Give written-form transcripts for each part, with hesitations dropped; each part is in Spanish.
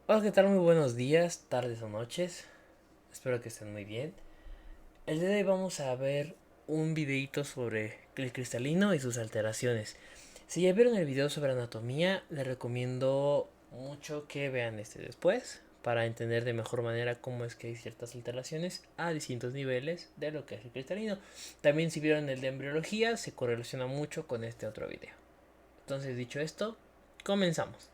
Hola, ¿qué tal? Muy buenos días, tardes o noches. Espero que estén muy bien. El día de hoy vamos a ver un videito sobre el cristalino y sus alteraciones. Si ya vieron el video sobre anatomía, les recomiendo mucho que vean este después para entender de mejor manera cómo es que hay ciertas alteraciones a distintos niveles de lo que es el cristalino. También si vieron el de embriología, se correlaciona mucho con este otro video. Entonces, dicho esto, comenzamos.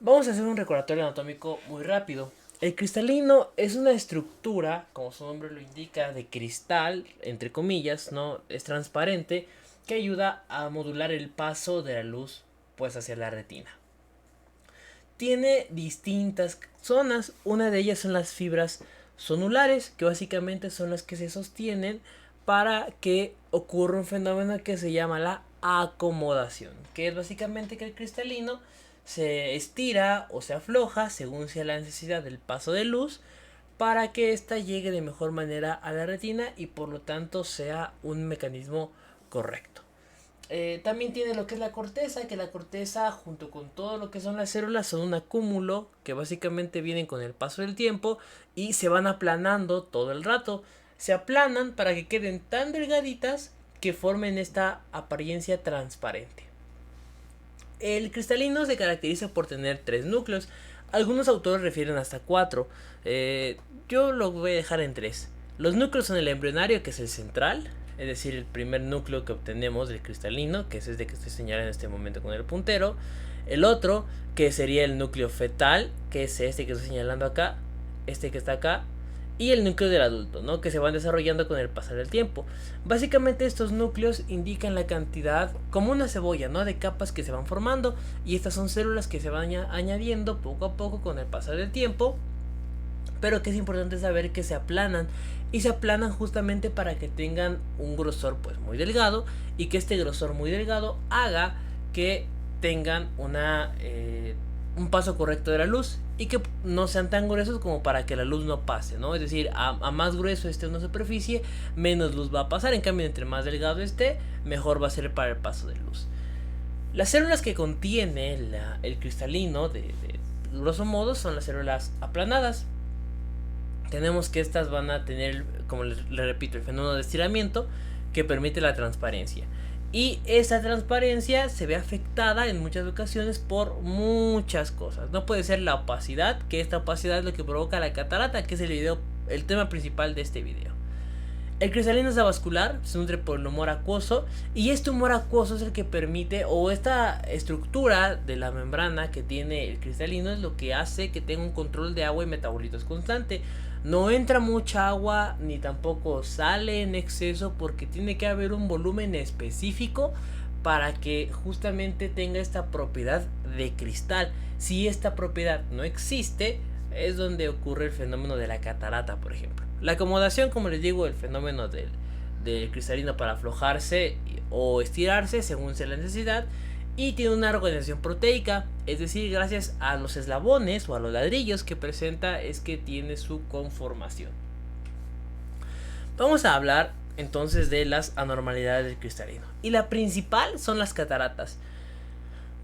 Vamos a hacer un recordatorio anatómico muy rápido. El cristalino es una estructura, como su nombre lo indica, de cristal, entre comillas, ¿no? Es transparente, que ayuda a modular el paso de la luz pues hacia la retina. Tiene distintas zonas, una de ellas son las fibras sonulares, que básicamente son las que se sostienen para que ocurra un fenómeno que se llama la acomodación, que es básicamente que el cristalino se estira o se afloja según sea la necesidad del paso de luz para que ésta llegue de mejor manera a la retina y por lo tanto sea un mecanismo correcto. También tiene lo que es la corteza, que la corteza junto con todo lo que son las células son un acúmulo que básicamente vienen con el paso del tiempo y se van aplanando todo el rato. Se aplanan para que queden tan delgaditas que formen esta apariencia transparente. El cristalino se caracteriza por tener tres núcleos. Algunos autores refieren hasta cuatro. Yo lo voy a dejar en tres. Los núcleos son el embrionario, que es el central, es decir, el primer núcleo que obtenemos del cristalino, que es este que estoy señalando en este momento con el puntero. El otro, que sería el núcleo fetal, que es este que estoy señalando acá, este que está acá, y el núcleo del adulto, ¿no? Que se van desarrollando con el pasar del tiempo. Básicamente estos núcleos indican la cantidad, como una cebolla, ¿no? De capas que se van formando, y estas son células que se van añadiendo poco a poco con el pasar del tiempo, pero que es importante saber que se aplanan, y se aplanan justamente para que tengan un grosor pues muy delgado, y que este grosor muy delgado haga que tengan un paso correcto de la luz y que no sean tan gruesos como para que la luz no pase, ¿no? Es decir, a más grueso esté una superficie, menos luz va a pasar. En cambio, entre más delgado esté, mejor va a ser para el paso de luz. Las células que contiene el cristalino, de grosso modo, son las células aplanadas. Tenemos que estas van a tener, como le repito, el fenómeno de estiramiento que permite la transparencia. Y esa transparencia se ve afectada en muchas ocasiones por muchas cosas. No puede ser la opacidad, que esta opacidad es lo que provoca la catarata, que es el tema principal de este video. El cristalino es avascular, se nutre por el humor acuoso, y este humor acuoso es el que permite, o esta estructura de la membrana que tiene el cristalino es lo que hace que tenga un control de agua y metabolitos constante. No entra mucha agua ni tampoco sale en exceso, porque tiene que haber un volumen específico para que justamente tenga esta propiedad de cristal. Si esta propiedad no existe, es donde ocurre el fenómeno de la catarata, por ejemplo. La acomodación, como les digo, el fenómeno del cristalino para aflojarse o estirarse según sea la necesidad, y tiene una organización proteica, es decir, gracias a los eslabones o a los ladrillos que presenta es que tiene su conformación. Vamos a hablar entonces de las anormalidades del cristalino, y la principal son las cataratas.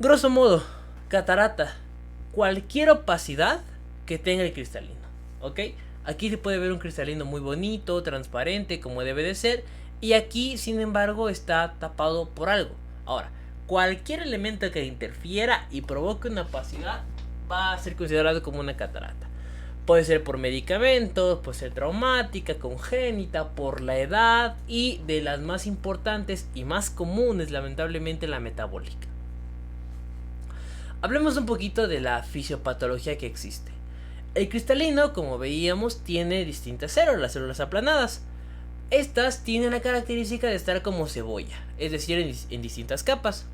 Grosso modo, catarata, cualquier opacidad que tenga el cristalino, ¿ok? Aquí se puede ver un cristalino muy bonito, transparente, como debe de ser, y aquí, sin embargo, está tapado por algo. Ahora, cualquier elemento que interfiera y provoque una opacidad va a ser considerado como una catarata. Puede ser por medicamentos, puede ser traumática, congénita, por la edad, y de las más importantes y más comunes, lamentablemente, la metabólica. Hablemos un poquito de la fisiopatología que existe. El cristalino, como veíamos, tiene distintas células aplanadas. Estas tienen la característica de estar como cebolla, es decir, en distintas capas.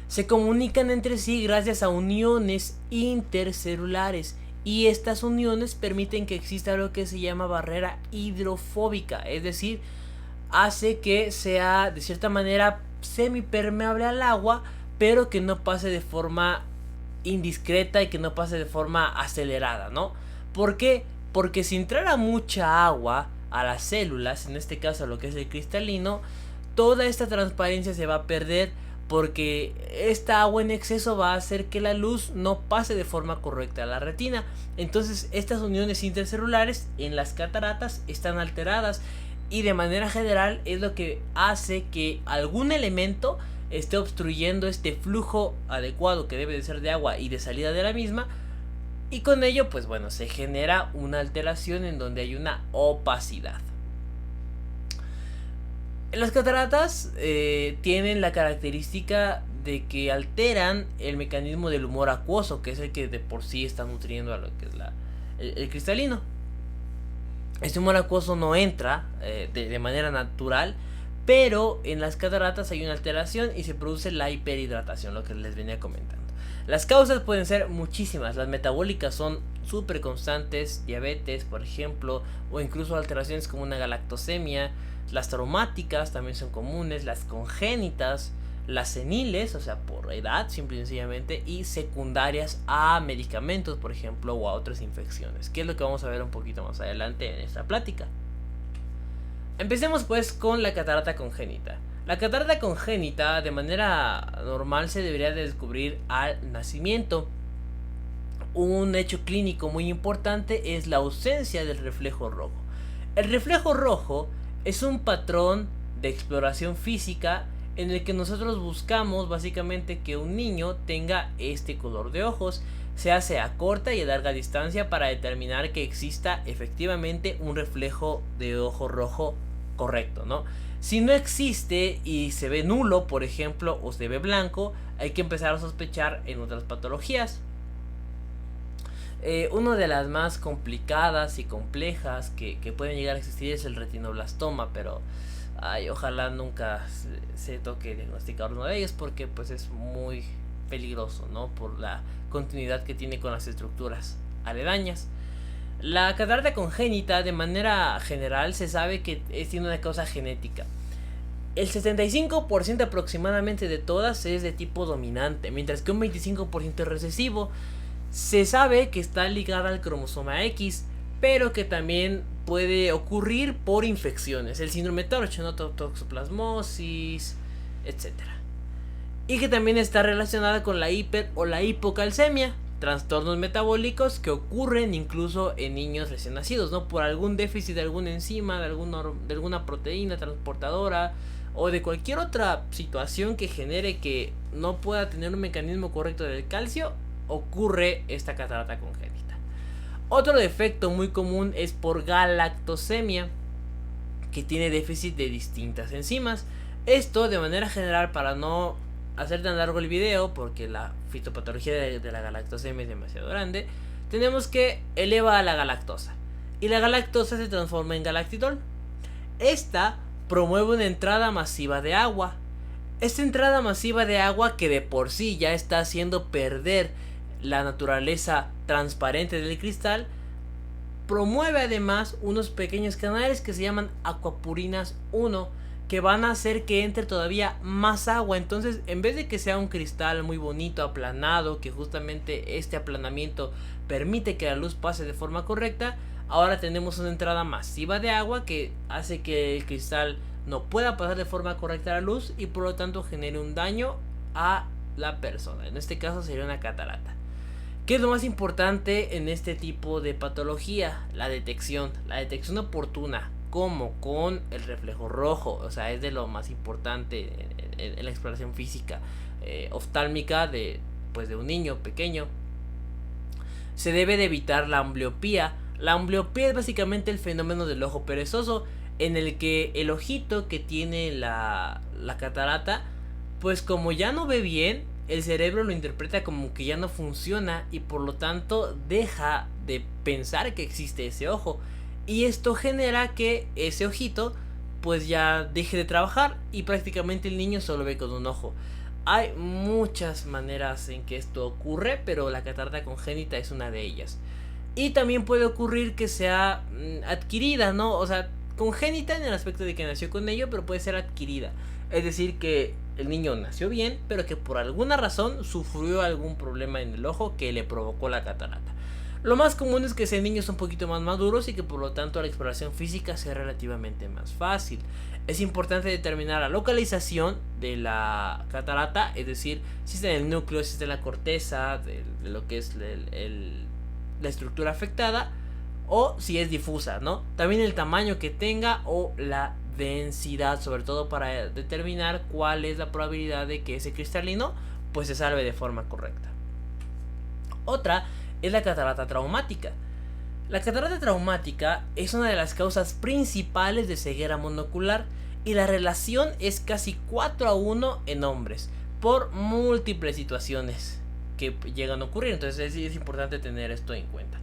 Se comunican entre sí gracias a uniones intercelulares, y estas uniones permiten que exista lo que se llama barrera hidrofóbica, es decir, hace que sea de cierta manera semipermeable al agua, pero que no pase de forma indiscreta y que no pase de forma acelerada, ¿no? ¿Por qué? Porque si entrara mucha agua a las células, en este caso lo que es el cristalino, toda esta transparencia se va a perder, porque esta agua en exceso va a hacer que la luz no pase de forma correcta a la retina. Entonces estas uniones intercelulares en las cataratas están alteradas, y de manera general es lo que hace que algún elemento esté obstruyendo este flujo adecuado que debe de ser de agua y de salida de la misma, y con ello pues bueno, se genera una alteración en donde hay una opacidad. Las cataratas tienen la característica de que alteran el mecanismo del humor acuoso, que es el que de por sí está nutriendo a lo que es el cristalino. Este humor acuoso no entra de manera natural, pero en las cataratas hay una alteración y se produce la hiperhidratación, lo que les venía comentando. Las causas pueden ser muchísimas. Las metabólicas son súper constantes, diabetes por ejemplo, o incluso alteraciones como una galactosemia. Las traumáticas también son comunes, las congénitas, las seniles, o sea por edad simple y sencillamente, y secundarias a medicamentos por ejemplo o a otras infecciones, que es lo que vamos a ver un poquito más adelante en esta plática. Empecemos pues con la catarata congénita. La catarata congénita de manera normal se debería de descubrir al nacimiento. Un hecho clínico muy importante es la ausencia del reflejo rojo. El reflejo rojo es un patrón de exploración física en el que nosotros buscamos básicamente que un niño tenga este color de ojos. Se hace a corta y a larga distancia para determinar que exista efectivamente un reflejo de ojo rojo correcto, ¿no? Si no existe y se ve nulo, por ejemplo, o se ve blanco, hay que empezar a sospechar en otras patologías. Una de las más complicadas y complejas que pueden llegar a existir es el retinoblastoma, pero ojalá nunca se toque diagnosticar uno de ellos, porque pues es muy peligroso, ¿no? Por la continuidad que tiene con las estructuras aledañas. La catarata congénita de manera general se sabe que tiene una causa genética. El 75% aproximadamente de todas es de tipo dominante, mientras que un 25% es recesivo. Se sabe que está ligada al cromosoma X, pero que también puede ocurrir por infecciones, el síndrome Torch, ¿no? Toxoplasmosis, etc. Y que también está relacionada con la hiper o la hipocalcemia, trastornos metabólicos que ocurren incluso en niños recién nacidos, ¿no? Por algún déficit de alguna enzima, de alguna proteína transportadora, o de cualquier otra situación que genere que no pueda tener un mecanismo correcto del calcio, ocurre esta catarata congénita. Otro defecto muy común es por galactosemia, que tiene déficit de distintas enzimas. Esto de manera general, para no hacer tan largo el video, porque la fitopatología de la galactosemia es demasiado grande, tenemos que eleva a la galactosa, y la galactosa se transforma en galactitol. Esta promueve una entrada masiva de agua. Esta entrada masiva de agua, que de por sí ya está haciendo perder la naturaleza transparente del cristal, promueve además unos pequeños canales que se llaman aquapurinas 1, que van a hacer que entre todavía más agua. Entonces, en vez de que sea un cristal muy bonito, aplanado, que justamente este aplanamiento permite que la luz pase de forma correcta, ahora tenemos una entrada masiva de agua que hace que el cristal no pueda pasar de forma correcta la luz, y por lo tanto genere un daño a la persona. En este caso sería una catarata. ¿Qué es lo más importante en este tipo de patología? La detección oportuna, como con el reflejo rojo. O sea, es de lo más importante en la exploración física oftálmica de un niño pequeño. Se debe de evitar la ambliopía. La ambliopía es básicamente el fenómeno del ojo perezoso, en el que el ojito que tiene la catarata, pues como ya no ve bien, el cerebro lo interpreta como que ya no funciona, y por lo tanto deja de pensar que existe ese ojo, y esto genera que ese ojito pues ya deje de trabajar, y prácticamente el niño solo ve con un ojo. Hay muchas maneras en que esto ocurre, pero la catarata congénita es una de ellas. Y también puede ocurrir que sea adquirida, ¿no? O sea, congénita en el aspecto de que nació con ello, pero puede ser adquirida. Es decir, que el niño nació bien, pero que por alguna razón sufrió algún problema en el ojo que le provocó la catarata. Lo más común es que sean niños un poquito más maduros y que por lo tanto la exploración física sea relativamente más fácil. Es importante determinar la localización de la catarata, es decir, si está en el núcleo, si está en la corteza de lo que es la estructura afectada, o si es difusa, ¿no? También el tamaño que tenga o la densidad, sobre todo para determinar cuál es la probabilidad de que ese cristalino pues se salve de forma correcta. Otra es la catarata traumática. La catarata traumática es una de las causas principales de ceguera monocular y la relación es casi 4-1 en hombres por múltiples situaciones que llegan a ocurrir. Entonces es importante tener esto en cuenta.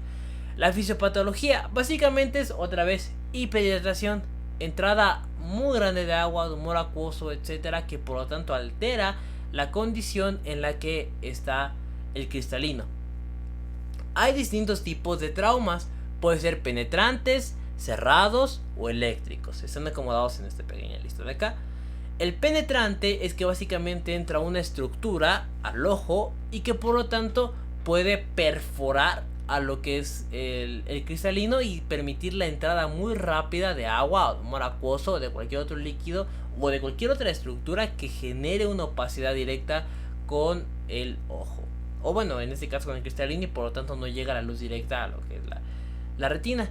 La fisiopatología básicamente es otra vez hiperhidratación, entrada muy grande de agua, de humor acuoso, etcétera, que por lo tanto altera la condición en la que está el cristalino. Hay distintos tipos de traumas, pueden ser penetrantes, cerrados o eléctricos. Están acomodados en esta pequeña lista de acá. El penetrante es que básicamente entra una estructura al ojo y que por lo tanto puede perforar a lo que es el cristalino y permitir la entrada muy rápida de agua, o de humor acuoso, o de cualquier otro líquido o de cualquier otra estructura que genere una opacidad directa con el ojo. O bueno, en este caso con el cristalino, y por lo tanto no llega la luz directa a lo que es la retina.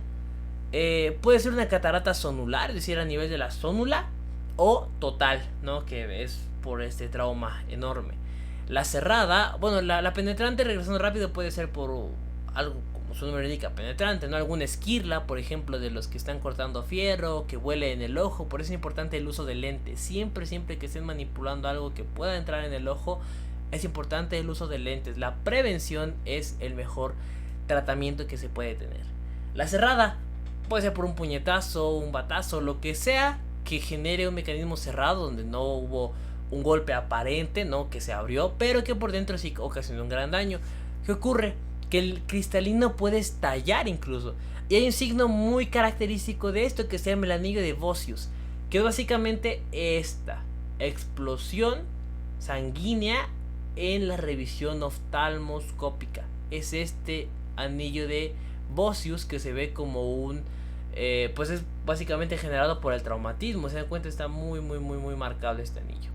Puede ser una catarata zonular, es decir, a nivel de la zónula, o total, ¿no? Que es por este trauma enorme. La cerrada, bueno, la penetrante, regresando rápido, puede ser por algo como su nombre indica, penetrante, ¿no? Alguna esquirla, por ejemplo, de los que están cortando fierro, que huele en el ojo. Por eso es importante el uso de lentes. Siempre que estén manipulando algo que pueda entrar en el ojo, es importante el uso de lentes. La prevención es el mejor tratamiento que se puede tener. La cerrada puede ser por un puñetazo, un batazo, lo que sea que genere un mecanismo cerrado donde no hubo un golpe aparente, ¿no? Que se abrió, pero que por dentro sí ocasionó un gran daño. ¿Qué ocurre? Que el cristalino puede estallar incluso. Y hay un signo muy característico de esto que se llama el anillo de Vossius, que es básicamente esta explosión sanguínea en la revisión oftalmoscópica. Es este anillo de Vossius que se ve como un pues es básicamente generado por el traumatismo. Se dan cuenta, está muy marcado este anillo.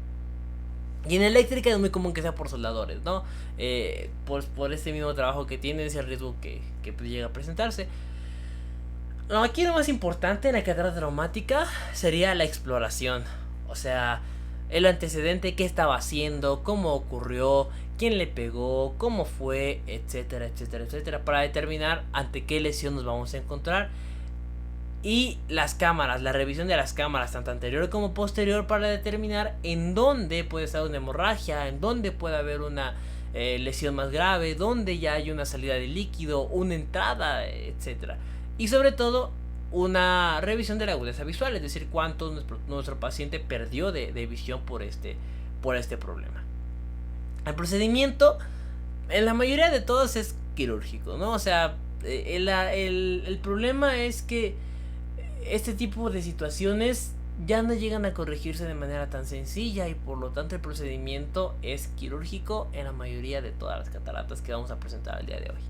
Y en eléctrica es muy común que sea por soldadores, ¿no? Por este mismo trabajo que tiene, ese riesgo que llega a presentarse. Aquí lo más importante en la catarata traumática sería la exploración. O sea, el antecedente, qué estaba haciendo, cómo ocurrió, quién le pegó, cómo fue, etcétera, etcétera, etcétera, para determinar ante qué lesión nos vamos a encontrar. Y las cámaras, la revisión de las cámaras, tanto anterior como posterior, para determinar en dónde puede estar una hemorragia, en dónde puede haber una lesión más grave, dónde ya hay una salida de líquido, una entrada, etcétera. Y sobre todo, una revisión de la agudeza visual, es decir, cuánto nuestro paciente perdió de visión por este problema. El procedimiento, en la mayoría de todos, es quirúrgico, ¿no? O sea, el problema es que este tipo de situaciones ya no llegan a corregirse de manera tan sencilla y por lo tanto el procedimiento es quirúrgico en la mayoría de todas las cataratas que vamos a presentar el día de hoy.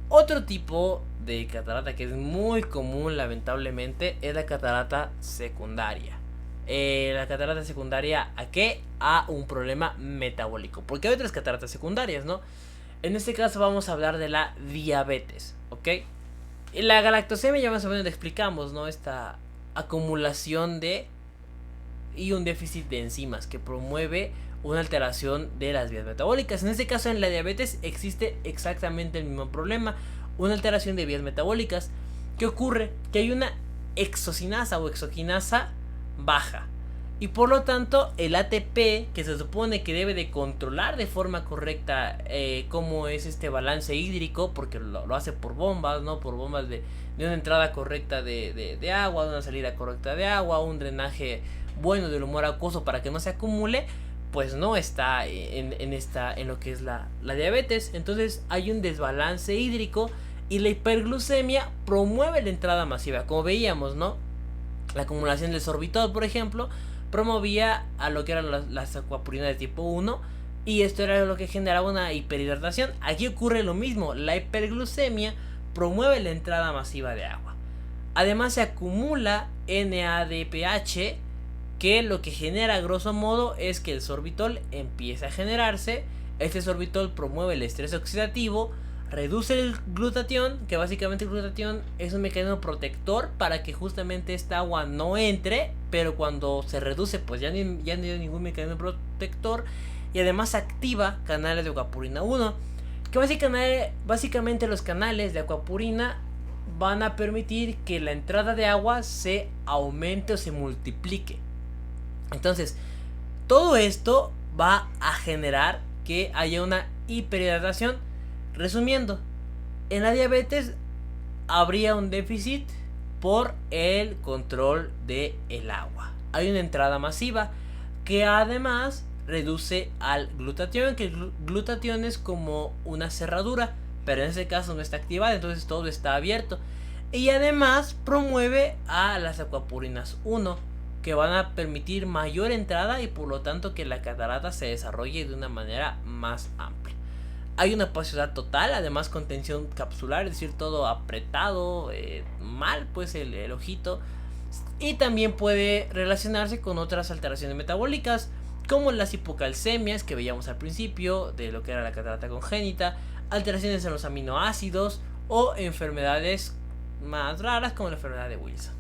Otro tipo de catarata que es muy común, lamentablemente, es la catarata secundaria. La catarata secundaria, ¿a qué? A un problema metabólico, porque hay otras cataratas secundarias, ¿no? En este caso vamos a hablar de la diabetes, ¿ok? La galactosemia ya más o menos lo explicamos, ¿no? Esta acumulación y un déficit de enzimas que promueve una alteración de las vías metabólicas. En este caso, en la diabetes existe exactamente el mismo problema, una alteración de vías metabólicas. ¿Qué ocurre? Que hay una exocinasa o exoquinasa baja. Y por lo tanto, el ATP, que se supone que debe de controlar de forma correcta cómo es este balance hídrico, porque lo hace por bombas, ¿no? Por bombas de una entrada correcta de agua, de una salida correcta de agua, un drenaje bueno del humor acuoso para que no se acumule, pues no está en lo que es la diabetes. Entonces hay un desbalance hídrico y la hiperglucemia promueve la entrada masiva. Como veíamos, ¿no? La acumulación del sorbitol, por ejemplo, promovía a lo que eran las acuapurinas de tipo 1, y esto era lo que generaba una hiperhidratación. Aquí ocurre lo mismo, la hiperglucemia promueve la entrada masiva de agua. Además se acumula NADPH, que lo que genera a grosso modo es que el sorbitol empieza a generarse. Este sorbitol promueve el estrés oxidativo, reduce el glutatión, que básicamente el glutatión es un mecanismo protector para que justamente esta agua no entre, pero cuando se reduce pues ya no hay ningún mecanismo protector, y además activa canales de aquapurina 1, que básicamente los canales de aquapurina van a permitir que la entrada de agua se aumente o se multiplique. Entonces, todo esto va a generar que haya una hiperhidratación. Resumiendo, en la diabetes habría un déficit por el control del agua. Hay una entrada masiva que además reduce al glutatión, que el glutatión es como una cerradura, pero en este caso no está activada, entonces todo está abierto. Y además promueve a las aquapurinas 1, que van a permitir mayor entrada y por lo tanto que la catarata se desarrolle de una manera más amplia. Hay una opacidad total, además con tensión capsular, es decir, todo apretado, mal pues el ojito. Y también puede relacionarse con otras alteraciones metabólicas, como las hipocalcemias que veíamos al principio de lo que era la catarata congénita, alteraciones en los aminoácidos o enfermedades más raras como la enfermedad de Wilson.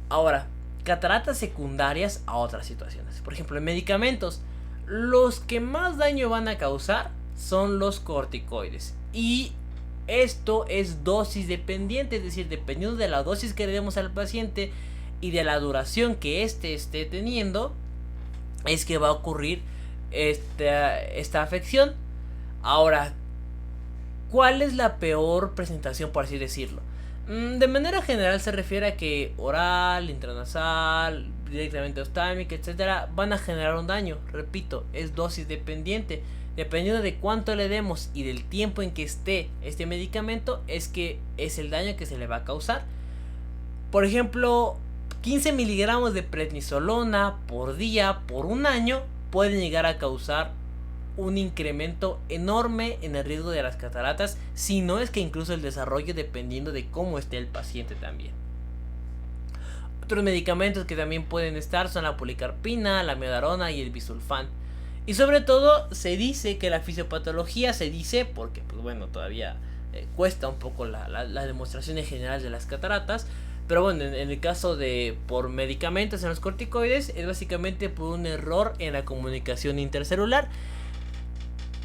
Ahora, cataratas secundarias a otras situaciones. Por ejemplo, en medicamentos, los que más daño van a causar son los corticoides. Y esto es dosis dependiente, es decir, dependiendo de la dosis que le demos al paciente y de la duración que éste esté teniendo, es que va a ocurrir esta afección. Ahora, ¿cuál es la peor presentación, por así decirlo? De manera general se refiere a que oral, intranasal, directamente oftálmica, etcétera, van a generar un daño. Repito, es dosis dependiente. Dependiendo de cuánto le demos y del tiempo en que esté este medicamento, es el daño que se le va a causar. Por ejemplo, 15 miligramos de prednisolona por día por un año pueden llegar a causar un incremento enorme en el riesgo de las cataratas, si no es que incluso el desarrollo, dependiendo de cómo esté el paciente también. Otros medicamentos que también pueden estar son la policarpina, la miodarona y el bisulfán. Y sobre todo se dice que la fisiopatología, porque pues bueno, todavía cuesta un poco la demostración en general de las cataratas, pero bueno, en el caso de por medicamentos en los corticoides es básicamente por un error en la comunicación intercelular,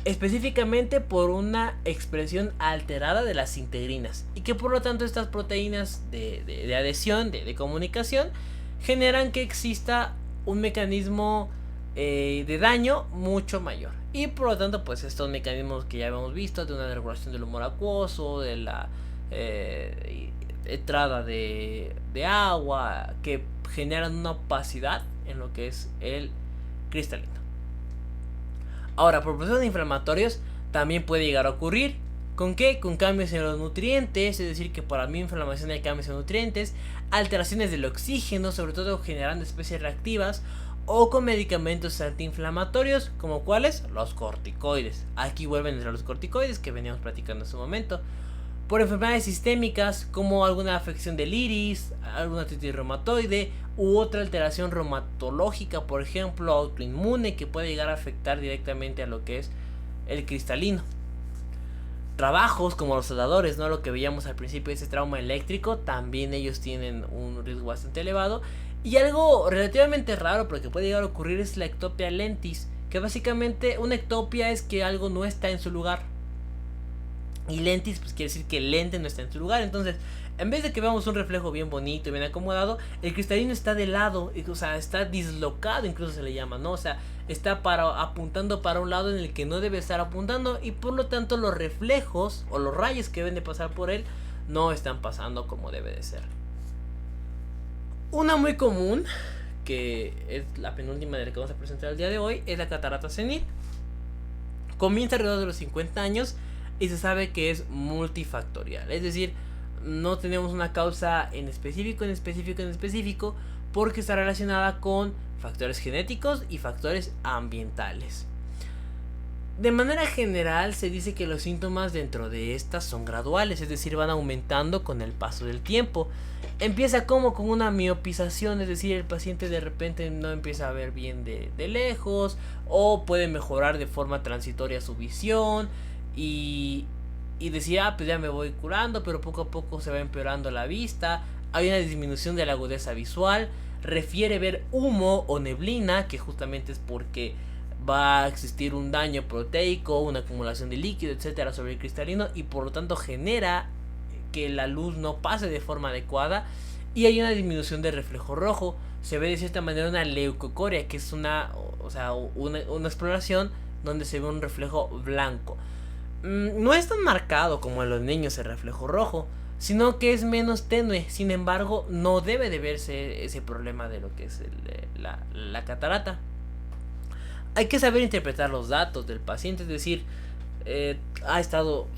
específicamente por una expresión alterada de las integrinas, y que por lo tanto estas proteínas de adhesión, de comunicación, generan que exista un mecanismo de daño mucho mayor. Y por lo tanto pues estos mecanismos que ya habíamos visto, de una regulación del humor acuoso, de la entrada de agua, que generan una opacidad en lo que es el cristalino. Ahora, por procesos inflamatorios también puede llegar a ocurrir. ¿Con qué? Con cambios en los nutrientes, es decir, que para mi inflamación hay cambios en nutrientes, alteraciones del oxígeno, sobre todo generando especies reactivas, o con medicamentos antiinflamatorios, como cuáles, los corticoides. Aquí vuelven a entrar los corticoides que veníamos platicando en su momento. Por enfermedades sistémicas, como alguna afección del iris, alguna artritis reumatoide u otra alteración reumatológica, por ejemplo autoinmune, que puede llegar a afectar directamente a lo que es el cristalino. Trabajos como los soldadores, ¿no? Lo que veíamos al principio de ese trauma eléctrico, también ellos tienen un riesgo bastante elevado. Y algo relativamente raro, pero que puede llegar a ocurrir, es la ectopia lentis, que básicamente una ectopia es que algo no está en su lugar. Y lentis pues quiere decir que el lente no está en su lugar. Entonces, en vez de que veamos un reflejo bien bonito y bien acomodado, el cristalino está de lado, o sea, está dislocado, incluso se le llama, ¿no? O sea, está apuntando para un lado en el que no debe estar apuntando, y por lo tanto los reflejos o los rayos que deben de pasar por él no están pasando como debe de ser. Una muy común, que es la penúltima de la que vamos a presentar el día de hoy, es la catarata senil. Comienza alrededor de los 50 años y se sabe que es multifactorial, es decir, no tenemos una causa en específico, porque está relacionada con factores genéticos y factores ambientales. De manera general se dice que los síntomas dentro de estas son graduales, es decir, van aumentando con el paso del tiempo. Empieza como con una miopización, es decir, el paciente de repente no empieza a ver bien de lejos, o puede mejorar de forma transitoria su visión y decir, pues ya me voy curando, pero poco a poco se va empeorando la vista. Hay una disminución de la agudeza visual, refiere ver humo o neblina, que justamente es porque va a existir un daño proteico, una acumulación de líquido, etcétera, sobre el cristalino, y por lo tanto genera que la luz no pase de forma adecuada. Y hay una disminución de reflejo rojo. Se ve de cierta manera una leucocoria, que es una exploración donde se ve un reflejo blanco. No es tan marcado como en los niños el reflejo rojo, sino que es menos tenue. Sin embargo, no debe de verse ese problema de lo que es la catarata. Hay que saber interpretar los datos del paciente, es decir,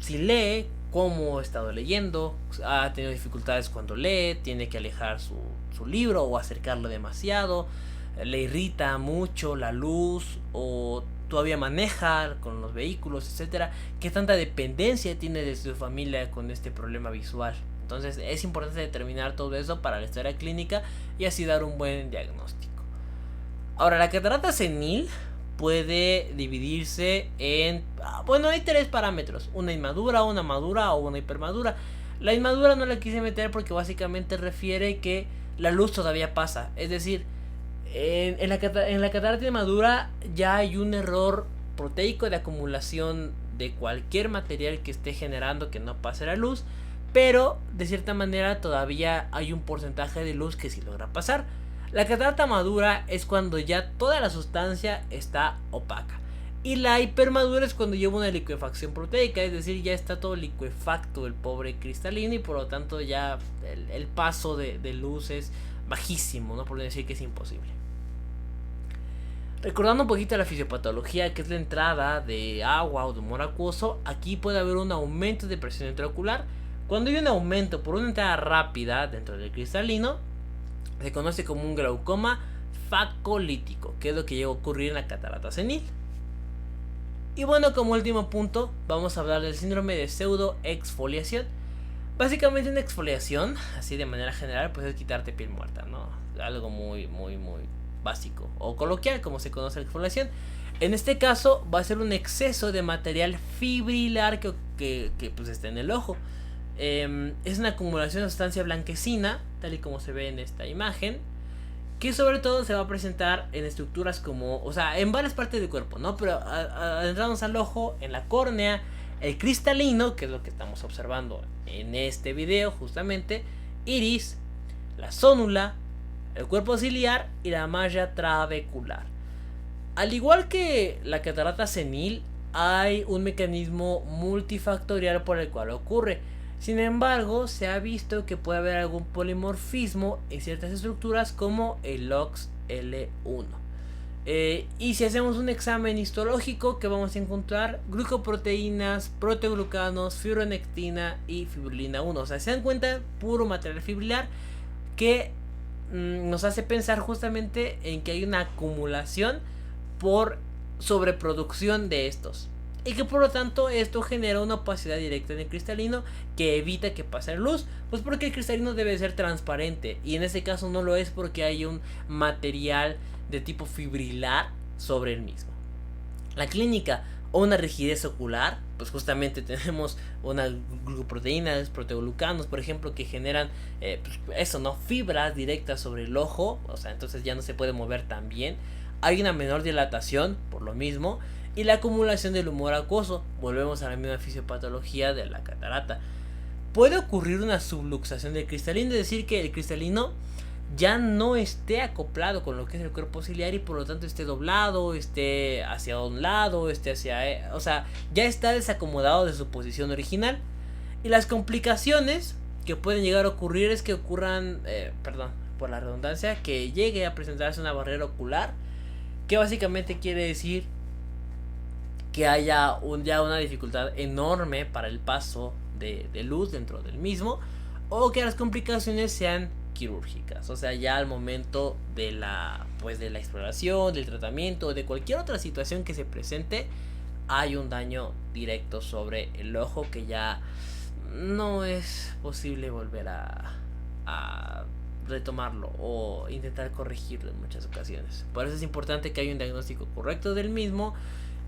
si lee, cómo ha estado leyendo, ha tenido dificultades cuando lee, tiene que alejar su libro o acercarlo demasiado, le irrita mucho la luz o todavía maneja con los vehículos, etcétera, qué tanta dependencia tiene de su familia con este problema visual. Entonces es importante determinar todo eso para la historia clínica y así dar un buen diagnóstico. Ahora, la catarata senil puede dividirse en... hay 3 parámetros: una inmadura, una madura o una hipermadura. La inmadura no la quise meter porque básicamente refiere que la luz todavía pasa. Es decir, en la catarata inmadura ya hay un error proteico de acumulación de cualquier material que esté generando que no pase la luz, pero de cierta manera todavía hay un porcentaje de luz que sí logra pasar. La catarata madura es cuando ya toda la sustancia está opaca. Y la hipermadura es cuando lleva una liquefacción proteica, es decir, ya está todo liquefacto el pobre cristalino y por lo tanto ya el paso de luz es bajísimo, ¿no? Por decir que es imposible. Recordando un poquito la fisiopatología, que es la entrada de agua o de humor acuoso, aquí puede haber un aumento de presión intraocular. Cuando hay un aumento por una entrada rápida dentro del cristalino, se conoce como un glaucoma facolítico, que es lo que llega a ocurrir en la catarata senil. Y bueno, como último punto, vamos a hablar del síndrome de pseudoexfoliación. Básicamente una exfoliación, así de manera general, pues es quitarte piel muerta, ¿no? Algo muy básico o coloquial, como se conoce la exfoliación. En este caso va a ser un exceso de material fibrilar que pues está en el ojo. Es una acumulación de sustancia blanquecina, tal y como se ve en esta imagen, que sobre todo se va a presentar en estructuras como, en varias partes del cuerpo, ¿no? Pero adentrarnos al ojo, en la córnea, el cristalino, que es lo que estamos observando en este video justamente, iris, la zónula, el cuerpo ciliar y la malla trabecular. Al igual que la catarata senil, hay un mecanismo multifactorial por el cual ocurre. Sin embargo, se ha visto que puede haber algún polimorfismo en ciertas estructuras como el OXL1. Y si hacemos un examen histológico, que vamos a encontrar glucoproteínas, proteoglucanos, fibronectina y fibrilina 1. Se dan cuenta, puro material fibrilar que nos hace pensar justamente en que hay una acumulación por sobreproducción de estos. Y que por lo tanto esto genera una opacidad directa en el cristalino que evita que pase la luz, pues porque el cristalino debe ser transparente y en este caso no lo es porque hay un material de tipo fibrilar sobre el mismo. La clínica o una rigidez ocular, pues justamente tenemos unas glucoproteínas, proteoglucanos, por ejemplo, que generan fibras directas sobre el ojo, entonces ya no se puede mover tan bien. Hay una menor dilatación por lo mismo. Y la acumulación del humor acuoso. Volvemos a la misma fisiopatología de la catarata. Puede ocurrir una subluxación del cristalino, es decir, que el cristalino ya no esté acoplado con lo que es el cuerpo ciliar y por lo tanto esté doblado, esté hacia un lado, ya está desacomodado de su posición original. Y las complicaciones que pueden llegar a ocurrir es que ocurran, por la redundancia, que llegue a presentarse una barrera ocular, que básicamente quiere decir que haya ya una dificultad enorme para el paso de luz dentro del mismo, o que las complicaciones sean quirúrgicas, o sea, ya al momento de la exploración, del tratamiento, de cualquier otra situación que se presente, hay un daño directo sobre el ojo que ya no es posible volver a retomarlo o intentar corregirlo en muchas ocasiones. Por eso es importante que haya un diagnóstico correcto del mismo,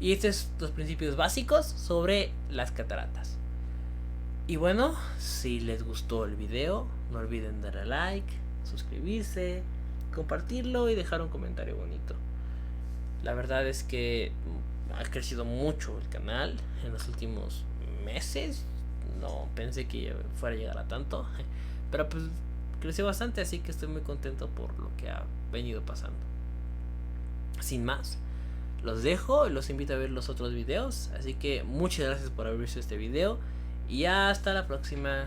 y estos son los principios básicos sobre las cataratas. Y bueno, si les gustó el video, no olviden darle like, suscribirse, compartirlo y dejar un comentario bonito. La verdad es que ha crecido mucho el canal en los últimos meses. No pensé que fuera a llegar a tanto, pero pues creció bastante, así que estoy muy contento por lo que ha venido pasando. Sin más, los dejo y los invito a ver los otros videos. Así que muchas gracias por haber visto este video y hasta la próxima.